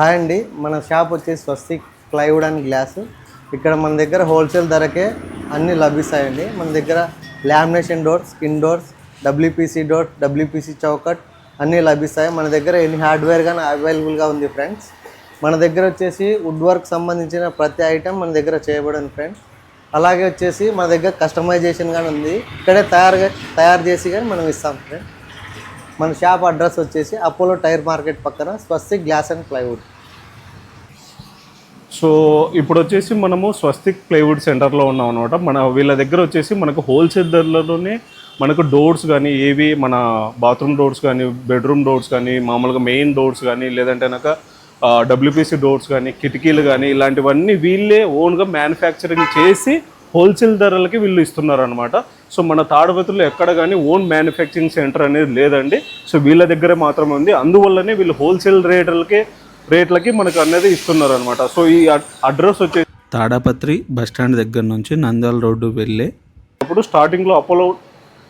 Hi అండి, మన shop వచ్చేసి స్వస్తిక్ ప్లైవుడ్ అండ్ గ్లాస్. ఇక్కడ మన దగ్గర హోల్సేల్ ధరకే అన్నీ లభిస్తాయండి. మన దగ్గర lamination doors, skin doors, WPC door, WPC చౌకట్ అన్నీ లభిస్తాయి. మన దగ్గర ఎన్ని హార్డ్వేర్ కానీ అవైలబుల్గా ఉంది ఫ్రెండ్స్. మన దగ్గర వచ్చేసి వుడ్ వర్క్ సంబంధించిన ప్రతి ఐటెం మన దగ్గర చేయబడింది ఫ్రెండ్స్. అలాగే వచ్చేసి మన దగ్గర కస్టమైజేషన్ కానీ ఉంది. ఇక్కడే తయారు చేసి కానీ మనం ఇస్తాం ఫ్రెండ్స్. మన షాప్ అడ్రస్ వచ్చేసి అపోలో టైర్ మార్కెట్ పక్కన స్వస్తిక్ గ్లాస్ అండ్ ప్లైవుడ్. సో ఇప్పుడు వచ్చేసి మనము స్వస్తిక్ ప్లైవుడ్ సెంటర్లో ఉన్నాం అనమాట. వీళ్ళ దగ్గర వచ్చేసి మనకు హోల్సేల్ ధరలలోనే మనకు డోర్స్ కానీ ఏవి మన బాత్రూమ్ డోర్స్ కానీ, బెడ్రూమ్ డోర్స్ కానీ, మామూలుగా మెయిన్ డోర్స్ కానీ, లేదంటే కనుక డబ్ల్యూపీసీ డోర్స్ కానీ, కిటికీలు కానీ ఇలాంటివన్నీ వీళ్ళే ఓన్గా మ్యానుఫ్యాక్చరింగ్ చేసి హోల్సేల్ ధరలకి వీళ్ళు ఇస్తున్నారు అనమాట. సో మన తాడిపత్రిలో ఎక్కడ కానీ ఓన్ మ్యానుఫ్యాక్చరింగ్ సెంటర్ అనేది లేదండి. సో వీళ్ళ దగ్గరే మాత్రమే ఉంది. అందువల్లనే వీళ్ళు హోల్సేల్ రేట్లకి మనకు అనేది ఇస్తున్నారు అనమాట. సో ఈ అడ్రస్ వచ్చేసి తాడపత్రి బస్టాండ్ దగ్గర నుంచి నంద్యాల రోడ్డు వెళ్ళే అప్పుడు స్టార్టింగ్లో అపోలో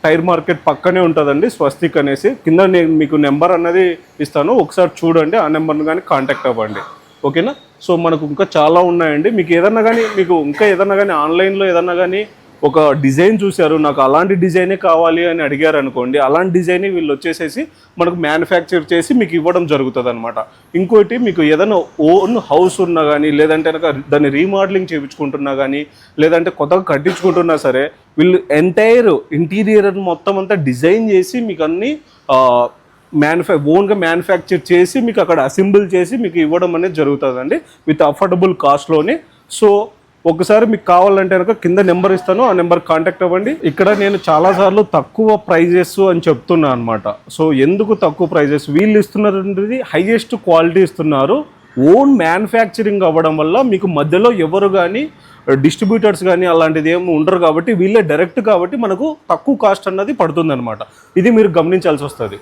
టైర్ మార్కెట్ పక్కనే ఉంటుందండి స్వస్తిక్ అనేసి. కింద నేను మీకు నెంబర్ అన్నది ఇస్తాను, ఒకసారి చూడండి. ఆ నెంబర్ని కానీ కాంటాక్ట్ అవ్వండి, ఓకేనా. సో మనకు ఇంకా చాలా ఉన్నాయండి. మీకు ఏదన్నా కానీ ఆన్లైన్లో ఏదన్నా కానీ ఒక డిజైన్ చూశారు, నాకు అలాంటి డిజైనే కావాలి అని అడిగారు అనుకోండి, అలాంటి డిజైన్ వీళ్ళు వచ్చేసేసి మనకు మ్యానుఫ్యాక్చర్ చేసి మీకు ఇవ్వడం జరుగుతుంది అనమాట. ఇంకోటి మీకు ఏదైనా ఓన్ హౌస్ ఉన్నా కానీ, లేదంటే కనుక దాన్ని రీమోడలింగ్ చేయించుకుంటున్నా కానీ, లేదంటే కొత్తగా కట్టించుకుంటున్నా సరే వీళ్ళు ఎంటైర్ ఇంటీరియర్ మొత్తం అంతా డిజైన్ చేసి మీకు అన్ని ఓన్గా మ్యానుఫ్యాక్చర్ చేసి మీకు అక్కడ అసెంబుల్ చేసి మీకు ఇవ్వడం అనేది జరుగుతుందండి విత్ అఫోర్డబుల్ కాస్ట్లోని. సో ఒకసారి మీకు కావాలంటే కనుక కింద నెంబర్ ఇస్తాను, ఆ నెంబర్ కాంటాక్ట్ అవ్వండి. ఇక్కడ నేను చాలాసార్లు తక్కువ ప్రైజెస్ అని చెప్తున్నా అనమాట. సో ఎందుకు తక్కువ ప్రైజెస్? వీళ్ళు ఇస్తున్నది హైయెస్ట్ క్వాలిటీ ఇస్తున్నారు. ఓన్ మ్యానుఫ్యాక్చరింగ్ అవ్వడం వల్ల మీకు మధ్యలో ఎవరు కానీ డిస్ట్రిబ్యూటర్స్ కానీ అలాంటిది ఏమి ఉండరు కాబట్టి వీళ్ళే డైరెక్ట్ కాబట్టి మనకు తక్కువ కాస్ట్ అన్నది పడుతుంది అనమాట. ఇది మీరు గమనించాల్సి వస్తుంది.